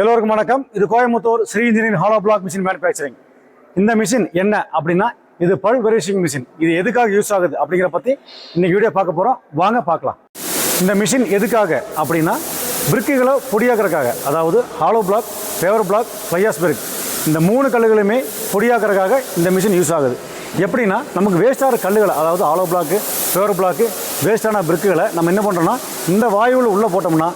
எல்லோருக்கும் வணக்கம். இது Coimbatore Sri engineering hollow block machine manufacturing. இந்த மிஷின் என்ன அப்படின்னா, இது பல்வரைசிங் மிஷின். இது எதுக்காக யூஸ் ஆகுது அப்படிங்கிற பற்றி இன்னைக்கு வீடியோ பார்க்க போகிறோம். வாங்க பார்க்கலாம். இந்த மிஷின் எதுக்காக அப்படின்னா, பிரிக்குகளை பொடியாக்குறதுக்காக, அதாவது hollow block, paver block, fly ash brick, இந்த 3 கல்லுகளுமே பொடியாக்குறதுக்காக இந்த மிஷின் யூஸ் ஆகுது. எப்படின்னா, நமக்கு வேஸ்டான கல்லுகளை, அதாவது ஹாலோ பிளாக்கு, பேவர் பிளாக்கு, வேஸ்டான பிரிக்குகளை நம்ம என்ன பண்ணுறோம்னா, இந்த வாயுவில் உள்ளே போட்டோம்னா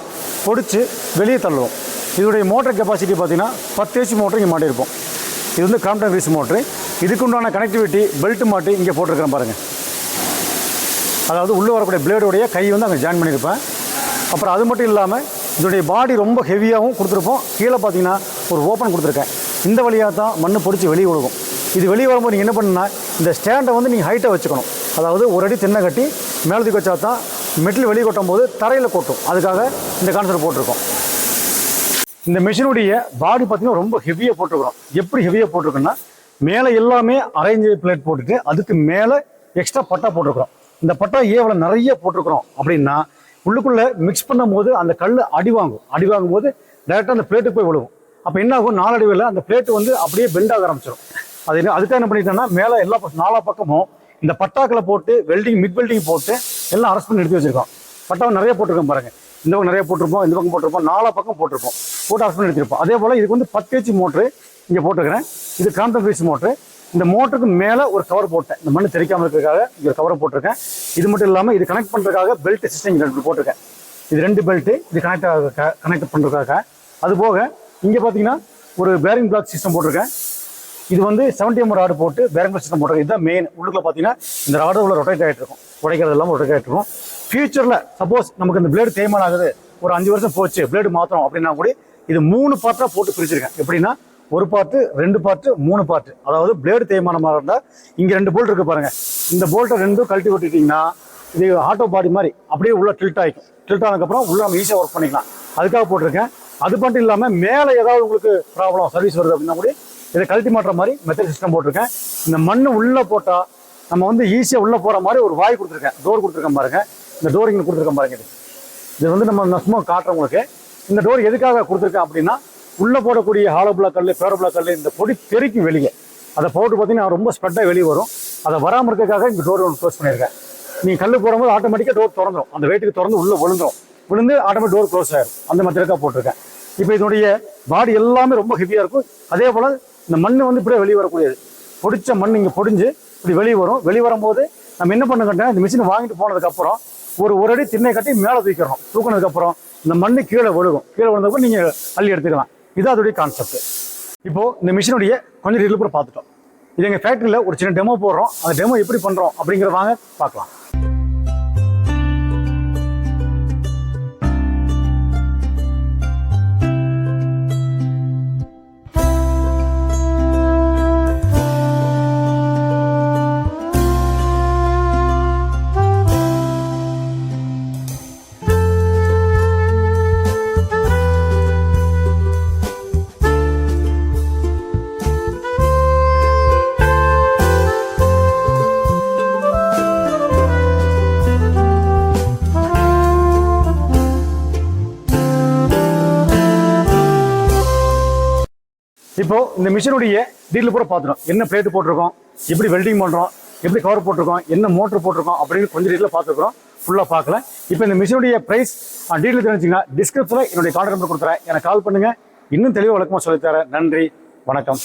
பொடிச்சு வெளியே தள்ளுவோம். இதோடைய மோட்டர் கெப்பாசிட்டி பார்த்தீங்கன்னா 10 HP மோட்டர் இங்கே மாட்டியிருப்போம். இது வந்து காம்ப்டன் கிரீஸ் மோட்ரு. இதுக்கு உண்டான கனெக்டிவிட்டி பெல்ட் மாட்டி இங்கே போட்டிருக்கிறேன் பாருங்கள். அதாவது உள்ளே வரக்கூடிய பிளேடோடைய கை வந்து அங்கே ஜாயின் பண்ணியிருப்பேன். அப்புறம் அது மட்டும் இல்லாமல் இதோடைய பாடி ரொம்ப ஹெவியாகவும் கொடுத்துருப்போம். கீழே பார்த்தீங்கன்னா ஒரு ஓப்பன் கொடுத்துருக்கேன். இந்த வழியாக தான் மண் பொடிச்சு வெளியே விழுகும். இது வெளியே வரும்போது நீங்கள் என்ன பண்ணுன்னா, இந்த ஸ்டாண்டை வந்து நீங்கள் ஹைட்டாக வச்சுக்கணும். அதாவது ஒரு அடி தென்னை கட்டி மேலே தூக்கி வச்சா தான் மெட்டில் வெளியே கொட்டும் போது தரையில் கொட்டும். அதுக்காக இந்த கான்செப்ட் போட்டிருக்கோம். இந்த மிஷினுடைய பாடி பார்த்தீங்கன்னா ரொம்ப ஹெவியாக போட்டிருக்கிறோம். எப்படி ஹெவியாக போட்டிருக்கோன்னா, மேலே எல்லாமே அரேஞ்ச் பிளேட் போட்டுட்டு அதுக்கு மேலே எக்ஸ்ட்ரா பட்டா போட்டிருக்கிறோம். இந்த பட்டா ஏவலை நிறைய போட்டிருக்கிறோம் அப்படின்னா, உள்ளுக்குள்ளே மிக்ஸ் பண்ணும் போது அந்த கல் அடி வாங்கும் போது டேரெக்டாக அந்த பிளேட்டுக்கு போய் விழுவும். அப்போ என்ன ஆகும், நாளடைவில் அந்த பிளேட்டு வந்து அப்படியே பெண்ட் ஆக ஆரம்பிச்சிடும். அதுக்காக என்ன பண்ணிட்டோம்னா, மேலே எல்லா 4 பக்கமும் இந்த பட்டாக்களை போட்டு மிட் வெல்டிங் போட்டு எல்லாம் அரெஸ்ட் பண்ணி எடுத்து வச்சிருக்கோம். பட்டாவை நிறைய போட்டிருக்கோம் பாருங்கள். இந்த பக்கம் நிறைய போட்டிருப்போம், இந்த பக்கம் போட்டிருப்போம், 4 பக்கம் போட்டிருப்போம், போட்டு அரெஸ்ட் பண்ணி எடுத்திருப்போம். அதே போல் இதுக்கு வந்து 10 HP மோட்ரு இங்கே போட்டிருக்கிறேன். இது காம்ப்டன் கிரீஸ் மோட்ரு. இந்த மோட்டருக்கு மேலே ஒரு கவர் போட்டேன், இந்த மண் தெரிக்காமல் இருக்கிறதுக்காக இங்கே ஒரு கவரை போட்டிருக்கேன். இது மட்டும் இல்லாமல் இது கனெக்ட் பண்ணுறதுக்காக பெல்ட் சிஸ்டம் இங்கே 2 போட்டிருக்கேன். இது 2 பெல்ட்டு இது கனெக்ட் பண்ணுறதுக்காக. அது போக இங்கே பார்த்தீங்கன்னா ஒரு பேரிங் பிளாக் சிஸ்டம் போட்டிருக்கேன். இது வந்து 70 mm ராடு போட்டு பேரிங் பிளாக் சிஸ்டம் போட்டிருக்கேன். இதுதான் மெயின். உள்ளுக்குள்ள பார்த்தீங்கன்னா இந்த ராடு உள்ள ரொட்டேட் ஆகிட்டு இருக்கும், உடைக்கிறது இல்லாமல் ரொட்டேட் ஆகிட்டு இருக்கும். ஃபியூச்சரில் சப்போஸ் நமக்கு இந்த பிளேடு தேய்மானம் ஆகுது, ஒரு 5 வருஷம் போச்சு, பிளேடு மாற்றணும் அப்படின்னா கூட இது 3 பார்ட்டாக போட்டு பிரிச்சிருக்கேன். எப்படின்னா, 1 பார்ட்டு, 2 பார்ட்டு, 3 பார்ட்டு. அதாவது பிளேடு தேய்மானமாக இருந்தால் இங்கே 2 போல்ட் இருக்குது பாருங்கள். இந்த போல்ட்டை 2 கழட்டி விட்டுட்டிங்கன்னா இது ஆட்டோ பாடி மாதிரி அப்படியே உள்ள டில்ட் ஆகிக்கும். டில்ட் ஆனதுக்கப்புறம் உள்ள நம்ம ஈஸியாக ஒர்க் பண்ணிக்கலாம். அதுக்காக போட்டிருக்கேன். அது மட்டும் இல்லாமல் மேலே ஏதாவது உங்களுக்கு ப்ராப்ளம் சர்வீஸ் வருது அப்படின்னா கூட இதை கழட்டி மாட்டுற மாதிரி மெத்தட் சிஸ்டம் போட்டிருக்கேன். இந்த மண் உள்ளே போட்டால் நம்ம வந்து ஈஸியாக உள்ளே போகிற மாதிரி ஒரு வாய் கொடுத்துருக்கேன், டோர் கொடுத்துருக்கேன் பாருங்கள். இந்த டோர் இங்கே கொடுத்துருக்கேன் பாருங்க. இது வந்து நம்ம சும்மா காட்டுறோம் உங்களுக்கு. இந்த டோர் எதுக்காக கொடுத்துருக்கேன் அப்படின்னா, உள்ளே போடக்கூடிய ஹாலோ பிளாக் கல், பேரோ பிளாக் கல், இந்த பொடி தெறிக்கும் வெளியே. அதை பவுடர் பார்த்தீங்கன்னா ரொம்ப ஸ்ப்ரெட்டாக வெளியே வரும். அதை வராமல் இருக்கிறதுக்காக இந்த டோர் ஒன்று க்ளோஸ் பண்ணியிருக்கேன். நீங்கள் கல் போடும்போது ஆட்டோமேட்டிக்காக டோர் திறந்துடும். அந்த வெயிட்டுக்கு திறந்து உள்ளே விழுந்து ஆட்டோமேட்டிக் டோர் க்ளோஸ் ஆகிடும். அந்த மெத்தடுக்காக போட்டிருக்கேன். இப்போ இதனுடைய பாடி எல்லாமே ரொம்ப ஹெவியாக இருக்கும். அதே போல் இந்த மண் வந்து இப்படியே வெளியே வரக்கூடியது. பொடிச்ச மண் இங்கே பொடிஞ்சு இப்படி வெளியே வரும். வெளியே வரும்போது நம்ம என்ன பண்ணுங்கன்னா, இந்த மிஷின் வாங்கிட்டு போனதுக்கப்புறம் ஒரு அடி திண்ணை கட்டி மேலே தூக்கிறோம். தூக்கினதுக்கப்புறம் இந்த மண் கீழே விழுகும். கீழே விழுந்தப்போ நீங்கள் அள்ளி எடுத்துக்கலாம். இது அதோடைய கான்செப்ட். இப்போது இந்த மிஷினுடைய கொஞ்சம் டீட்டெயில் கூட பார்த்துட்டோம். இது எங்கள் ஃபேக்ட்ரியில் ஒரு சின்ன டெமோ போடுறோம். அந்த டெமோ எப்படி பண்ணுறோம் அப்படிங்கிறத வாங்க பார்க்கலாம். இப்போ இந்த மிஷினுடைய டீட்டெயில் பூரா பார்த்துட்டோம். என்ன பிளேட் போட்டிருக்கோம், எப்படி வெல்டிங் பண்ணுறோம், எப்படி கவர் போட்டிருக்கோம், என்ன மோட்டர் போட்டிருக்கோம் அப்படின்னு கொஞ்சம் டீட்டெயிலாக பார்த்துருக்கோம். ஃபுல்லாக பார்க்கல. இப்போ இந்த மிஷினுடைய ப்ரைஸ் டீட்டெயில் தெரிஞ்சுங்கன்னா டிஸ்கிரிப்ஷனில் என்னுடைய கான்டாக்ட் நம்பர் கொடுத்துறேன். எனக்கு கால் பண்ணுங்கள். இன்னும் தெளிவாக விளக்கமாக சொல்லித்தரேன். நன்றி, வணக்கம்.